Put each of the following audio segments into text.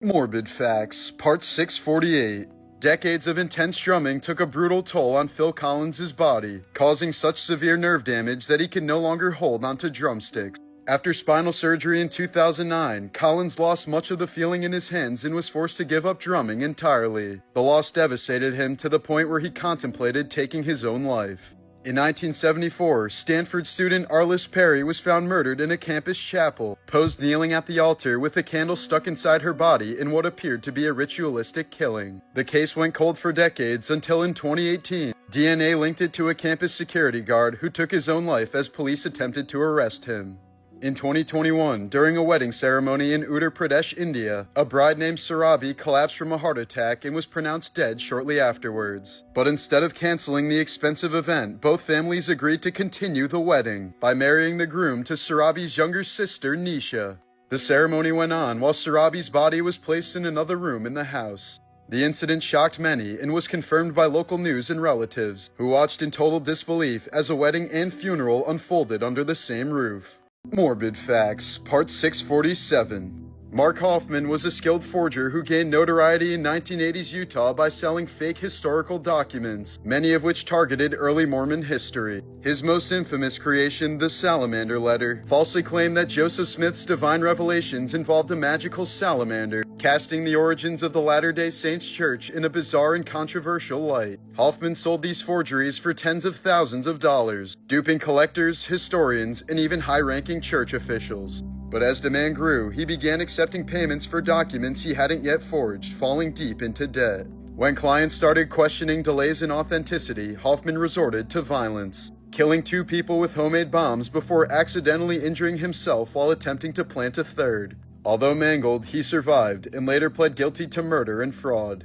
Morbid Facts, Part 648. Decades of intense drumming took a brutal toll on Phil Collins's body, causing such severe nerve damage that he could no longer hold onto drumsticks. After spinal surgery in 2009, Collins lost much of the feeling in his hands and was forced to give up drumming entirely. The loss devastated him to the point where he contemplated taking his own life. In 1974, Stanford student Arliss Perry was found murdered in a campus chapel, posed kneeling at the altar with a candle stuck inside her body in what appeared to be a ritualistic killing. The case went cold for decades until in 2018, DNA linked it to a campus security guard who took his own life as police attempted to arrest him. In 2021, during a wedding ceremony in Uttar Pradesh, India, a bride named Surabi collapsed from a heart attack and was pronounced dead shortly afterwards. But instead of canceling the expensive event, both families agreed to continue the wedding by marrying the groom to Surabi's younger sister, Nisha. The ceremony went on while Surabi's body was placed in another room in the house. The incident shocked many and was confirmed by local news and relatives, who watched in total disbelief as a wedding and funeral unfolded under the same roof. Morbid Facts, Part 647. Mark Hoffman was a skilled forger who gained notoriety in 1980s Utah by selling fake historical documents, many of which targeted early Mormon history. His most infamous creation, the Salamander Letter, falsely claimed that Joseph Smith's divine revelations involved a magical salamander, casting the origins of the Latter-day Saints Church in a bizarre and controversial light. Hoffman sold these forgeries for tens of thousands of dollars, duping collectors, historians, and even high-ranking church officials. But as demand grew, he began accepting payments for documents he hadn't yet forged, falling deep into debt. When clients started questioning delays in authenticity, Hoffman resorted to violence, killing 2 people with homemade bombs before accidentally injuring himself while attempting to plant a third. Although mangled, he survived and later pled guilty to murder and fraud.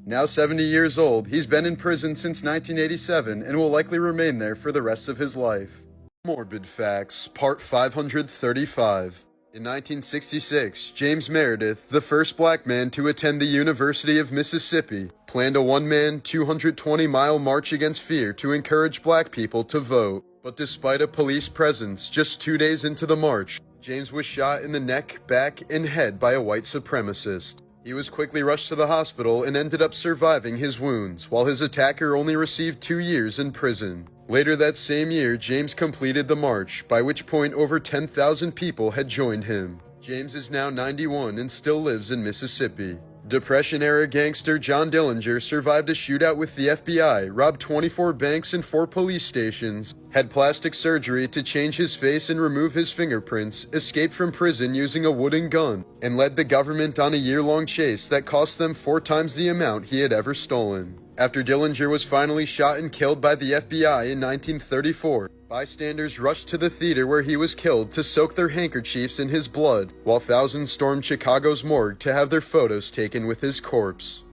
Now 70 years old, he's been in prison since 1987 and will likely remain there for the rest of his life. Morbid Facts, Part 535. In 1966, James Meredith, the first black man to attend the University of Mississippi, planned a one-man, 220-mile march against fear to encourage black people to vote. But despite a police presence just 2 days into the march, James was shot in the neck, back, and head by a white supremacist. He was quickly rushed to the hospital and ended up surviving his wounds, while his attacker only received 2 years in prison. Later that same year, James completed the march, by which point over 10,000 people had joined him. James is now 91 and still lives in Mississippi. Depression-era gangster John Dillinger survived a shootout with the FBI, robbed 24 banks and 4 police stations, had plastic surgery to change his face and remove his fingerprints, escaped from prison using a wooden gun, and led the government on a year-long chase that cost them 4 times the amount he had ever stolen. After Dillinger was finally shot and killed by the FBI in 1934, bystanders rushed to the theater where he was killed to soak their handkerchiefs in his blood, while thousands stormed Chicago's morgue to have their photos taken with his corpse.